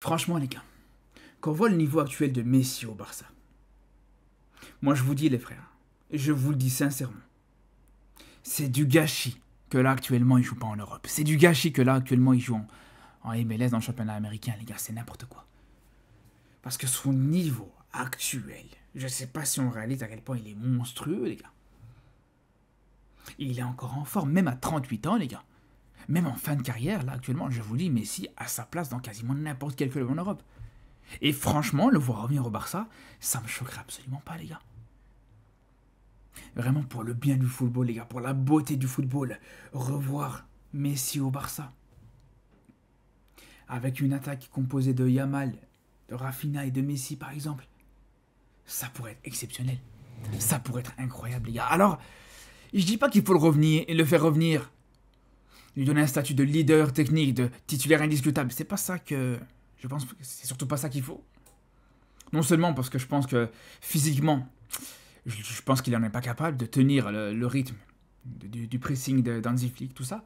Franchement, les gars, quand on voit le niveau actuel de Messi au Barça, moi je vous dis les frères, je vous le dis sincèrement, c'est du gâchis que là actuellement il joue pas en Europe. C'est du gâchis que là actuellement il joue en MLS dans le championnat américain, les gars, c'est n'importe quoi. Parce que son niveau actuel, je sais pas si on réalise à quel point il est monstrueux, les gars. Il est encore en forme, même à 38 ans, les gars. Même en fin de carrière, là actuellement, je vous dis, Messi a sa place dans quasiment n'importe quel club en Europe. Et franchement, le voir revenir au Barça, ça me choquerait absolument pas, les gars. Vraiment pour le bien du football, les gars, pour la beauté du football, revoir Messi au Barça. Avec une attaque composée de Yamal, de Rafinha et de Messi, par exemple. Ça pourrait être exceptionnel. Ça pourrait être incroyable, les gars. Alors, je dis pas qu'il faut le faire revenir, lui donner un statut de leader technique, de titulaire indiscutable. C'est pas ça que... Je pense que c'est surtout pas ça qu'il faut. Non seulement parce que je pense que physiquement, je pense qu'il n'en est pas capable de tenir le rythme du pressing d'Hansi Flick, tout ça.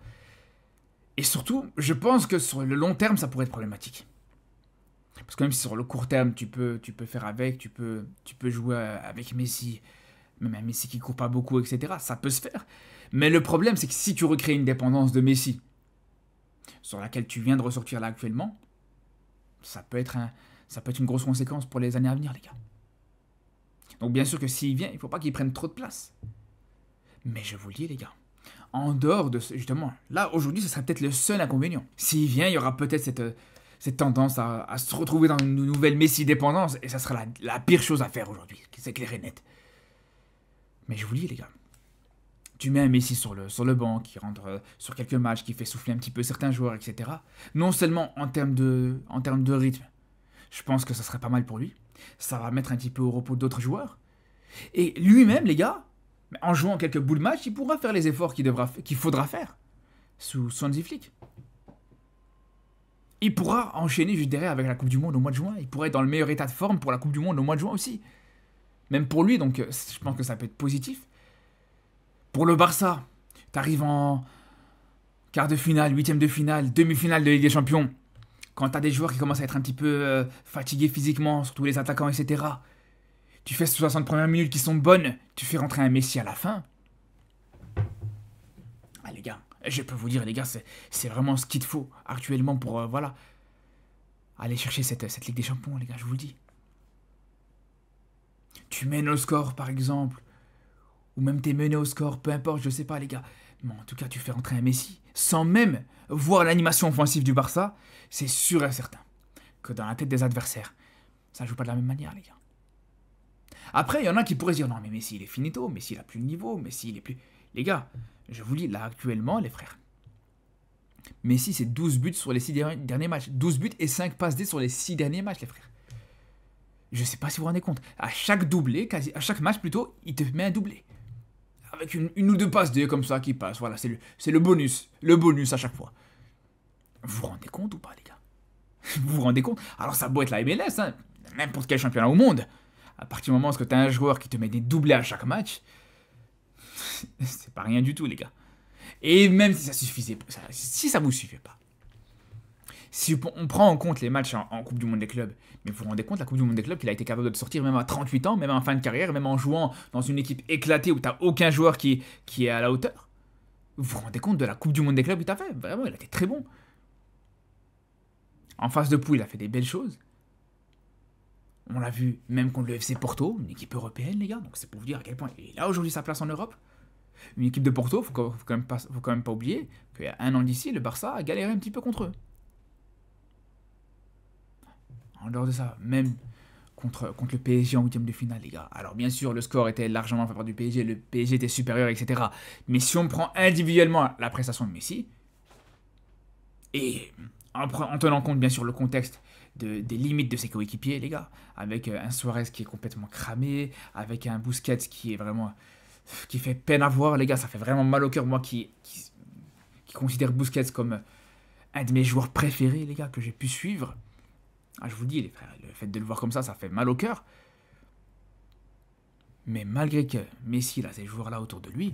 Et surtout, je pense que sur le long terme, ça pourrait être problématique. Parce que même si sur le court terme, tu peux faire avec, tu peux jouer avec Messi, même un Messi qui court pas beaucoup, etc. Ça peut se faire. Mais le problème, c'est que si tu recrées une dépendance de Messi, sur laquelle tu viens de ressortir là actuellement, ça peut être une grosse conséquence pour les années à venir, les gars. Donc bien sûr que s'il vient, il ne faut pas qu'il prenne trop de place. Mais je vous le dis, les gars, en dehors de ce, justement, là, aujourd'hui, ce serait peut-être le seul inconvénient. S'il vient, il y aura peut-être cette tendance à se retrouver dans une nouvelle Messi-dépendance, et ça sera la pire chose à faire aujourd'hui, c'est clair et net. Mais je vous le dis, les gars, tu mets un Messi sur le banc, qui rentre sur quelques matchs, qui fait souffler un petit peu certains joueurs, etc. Non seulement en termes de rythme, je pense que ça serait pas mal pour lui. Ça va mettre un petit peu au repos d'autres joueurs. Et lui-même, les gars, en jouant quelques bouts de match, il pourra faire les efforts qu'il faudra faire sous Hansi Flick. Il pourra enchaîner juste derrière avec la Coupe du Monde au mois de juin. Il pourrait être dans le meilleur état de forme pour la Coupe du Monde au mois de juin aussi. Même pour lui, donc je pense que ça peut être positif. Pour le Barça, t'arrives en quart de finale, huitième de finale, demi-finale de Ligue des Champions. Quand t'as des joueurs qui commencent à être un petit peu fatigués physiquement, surtout les attaquants, etc. Tu fais 60 premières minutes qui sont bonnes, tu fais rentrer un Messi à la fin. Ah les gars, je peux vous dire les gars, c'est vraiment ce qu'il te faut actuellement pour voilà, aller chercher cette Ligue des Champions, les gars, je vous le dis. Tu mènes au score par exemple, ou même t'es mené au score, peu importe, je sais pas les gars. Mais en tout cas, tu fais rentrer un Messi, sans même voir l'animation offensive du Barça, c'est sûr et certain que dans la tête des adversaires, ça joue pas de la même manière, les gars. Après, il y en a qui pourraient se dire, non mais Messi il est finito, Messi il a plus le niveau, Messi il est plus... Les gars, je vous dis, là actuellement, les frères, Messi c'est 12 buts sur les 6 derniers matchs. 12 buts et 5 passes D sur les 6 derniers matchs, les frères. Je sais pas si vous vous rendez compte. À chaque doublé, à chaque match plutôt, il te met un doublé. Avec une ou deux passes D comme ça qui passent. Voilà, c'est le bonus. Le bonus à chaque fois. Vous vous rendez compte ou pas, les gars? Vous vous rendez compte? Alors ça a beau être la MLS, hein, n'importe quel championnat au monde. À partir du moment où tu as un joueur qui te met des doublés à chaque match, c'est pas rien du tout, les gars. Et même si ça suffisait, si ça vous suffit pas, si on prend en compte les matchs en Coupe du Monde des clubs, mais vous vous rendez compte, la Coupe du Monde des clubs, qu'il a été capable de sortir même à 38 ans, même en fin de carrière, même en jouant dans une équipe éclatée où tu n'as aucun joueur qui est à la hauteur. Vous vous rendez compte de la Coupe du Monde des clubs qu'il a fait? Vraiment, il a été très bon. En phase de poule, il a fait des belles choses. On l'a vu même contre le FC Porto, une équipe européenne, les gars. Donc c'est pour vous dire à quel point il a aujourd'hui sa place en Europe. Une équipe de Porto, faut quand même pas oublier qu'il y a un an d'ici, le Barça a galéré un petit peu contre eux. En dehors de ça, même contre le PSG en huitième de finale, les gars. Alors bien sûr, le score était largement en faveur du PSG, le PSG était supérieur, etc. Mais si on prend individuellement la prestation de Messi, et en tenant compte bien sûr le contexte des limites de ses coéquipiers, les gars, avec un Suarez qui est complètement cramé, avec un Busquets qui fait peine à voir, les gars, ça fait vraiment mal au cœur, moi qui considère Busquets comme un de mes joueurs préférés, les gars, que j'ai pu suivre. Ah, je vous dis, les frères, le fait de le voir comme ça fait mal au cœur. Mais malgré que Messi a ces joueurs-là autour de lui,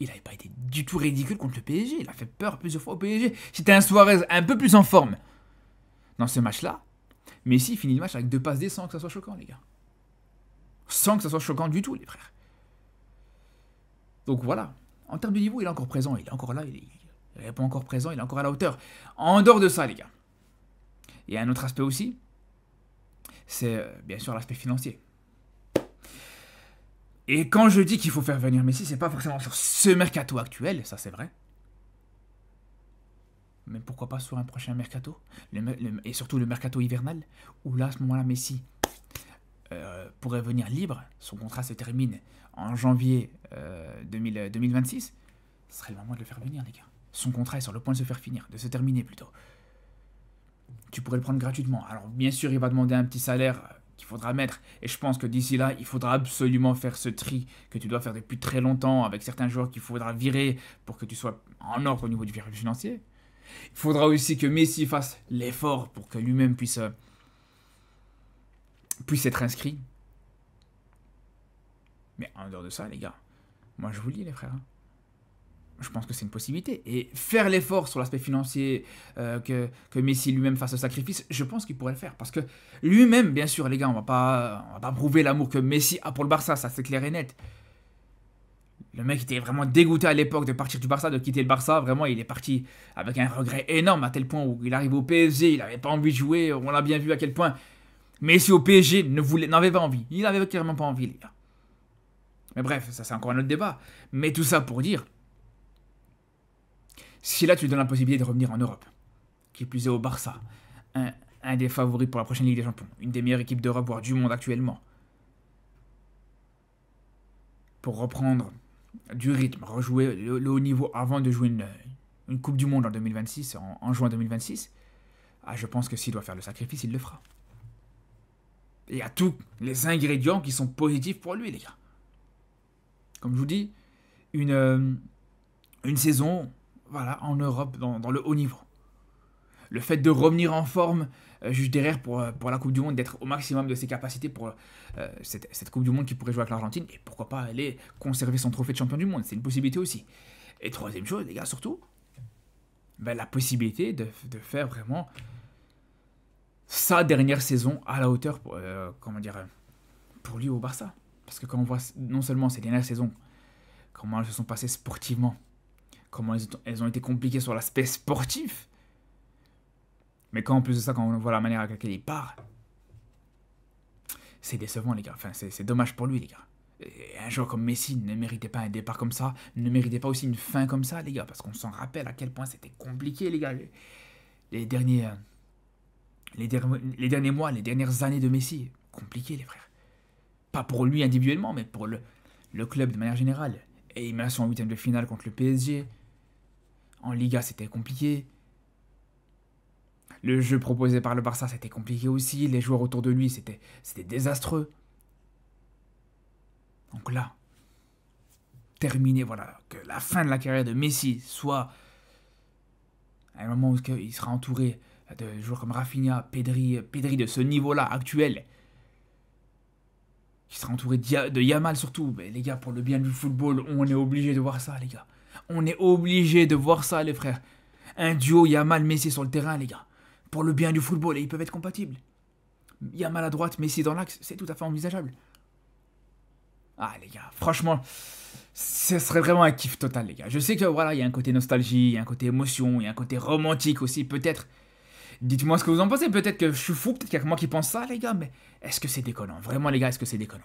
il n'avait pas été du tout ridicule contre le PSG. Il a fait peur plusieurs fois au PSG. Si t'as un Suarez un peu plus en forme, dans ce match-là, Messi finit le match avec 2 passes D sans que ça soit choquant, les gars. Sans que ça soit choquant du tout, les frères. Donc voilà. En termes de niveau, il est encore présent. Il est encore là. Il n'est pas encore présent. Il est encore à la hauteur. En dehors de ça, les gars. Il y a un autre aspect aussi. C'est bien sûr l'aspect financier. Et quand je dis qu'il faut faire venir Messi, c'est pas forcément sur ce mercato actuel, ça c'est vrai. Mais pourquoi pas sur un prochain mercato et surtout le mercato hivernal, où là, à ce moment-là, Messi pourrait venir libre. Son contrat se termine en janvier 2026. Ce serait le moment de le faire venir, les gars. Son contrat est sur le point de se faire finir, de se terminer plutôt. Tu pourrais le prendre gratuitement. Alors bien sûr, il va demander un petit salaire qu'il faudra mettre. Et je pense que d'ici là, il faudra absolument faire ce tri que tu dois faire depuis très longtemps avec certains joueurs qu'il faudra virer pour que tu sois en ordre au niveau du virage financier. Il faudra aussi que Messi fasse l'effort pour que lui-même puisse être inscrit. Mais en dehors de ça, les gars, moi je vous le dis, les frères, je pense que c'est une possibilité. Et faire l'effort sur l'aspect financier, que Messi lui-même fasse le sacrifice, je pense qu'il pourrait le faire. Parce que lui-même, bien sûr, les gars, on va pas prouver l'amour que Messi a pour le Barça, ça c'est clair et net. Le mec était vraiment dégoûté à l'époque de partir du Barça, de quitter le Barça. Vraiment, il est parti avec un regret énorme à tel point où il arrive au PSG, il n'avait pas envie de jouer. On l'a bien vu à quel point Messi au PSG n'avait pas envie. Il n'avait carrément pas envie, les gars. Mais bref, ça c'est encore un autre débat. Mais tout ça pour dire, si là tu lui donnes la possibilité de revenir en Europe, qui plus est au Barça, un des favoris pour la prochaine Ligue des Champions, une des meilleures équipes d'Europe, voire du monde actuellement, pour reprendre du rythme, rejouer le haut niveau avant de jouer une Coupe du Monde en 2026, en juin 2026, je pense que s'il doit faire le sacrifice, il le fera. Il y a tous les ingrédients qui sont positifs pour lui, les gars. Comme je vous dis, une saison, voilà, en Europe, dans le haut niveau. Le fait de revenir en forme juste derrière pour la Coupe du Monde, d'être au maximum de ses capacités pour cette Coupe du Monde qui pourrait jouer avec l'Argentine, et pourquoi pas aller conserver son trophée de champion du monde, c'est une possibilité aussi. Et troisième chose, les gars, surtout, la possibilité de faire vraiment sa dernière saison à la hauteur pour lui au Barça. Parce que quand on voit non seulement ces dernières saisons, comment elles se sont passées sportivement, comment elles ont été compliquées sur l'aspect sportif, mais quand en plus de ça, quand on voit la manière avec laquelle il part, c'est décevant, les gars. Enfin, c'est dommage pour lui, les gars. Et un joueur comme Messi ne méritait pas un départ comme ça, ne méritait pas aussi une fin comme ça, les gars, parce qu'on s'en rappelle à quel point c'était compliqué, les gars. Les derniers mois, les dernières années de Messi, compliqué, les frères. Pas pour lui individuellement, mais pour le club de manière générale. Et élimination en 8e de finale contre le PSG. En Liga, c'était compliqué. Le jeu proposé par le Barça, c'était compliqué aussi. Les joueurs autour de lui, c'était désastreux. Donc là, terminé, voilà, que la fin de la carrière de Messi soit à un moment où il sera entouré de joueurs comme Rafinha, Pedri de ce niveau-là actuel, qui sera entouré de Yamal surtout. Mais les gars, pour le bien du football, on est obligé de voir ça, les gars. On est obligé de voir ça, les frères. Un duo Yamal-Messi sur le terrain, les gars. Pour le bien du football, et ils peuvent être compatibles. Yamal à droite, Messi dans l'axe, c'est tout à fait envisageable. Les gars, franchement, ce serait vraiment un kiff total, les gars. Je sais que voilà, il y a un côté nostalgie, il y a un côté émotion, il y a un côté romantique aussi, peut-être. Dites-moi ce que vous en pensez. Peut-être que je suis fou, peut-être qu'il y a que moi qui pense ça, les gars, mais est-ce que c'est déconnant? Vraiment, les gars, est-ce que c'est déconnant?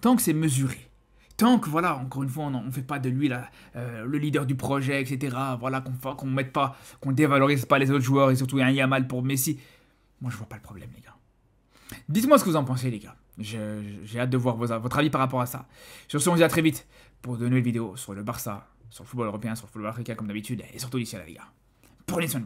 Tant que c'est mesuré, tant que, voilà, encore une fois, on ne fait pas de lui le leader du projet, etc., voilà, qu'on dévalorise pas les autres joueurs, et surtout un Yamal pour Messi, moi, je vois pas le problème, les gars. Dites-moi ce que vous en pensez, les gars. J'ai hâte de voir votre avis par rapport à ça. Sur ce, on se dit à très vite pour de nouvelles vidéos sur le Barça, sur le football européen, sur le football africain, comme d'habitude, et surtout ici à la Liga. Prenez soin de vous.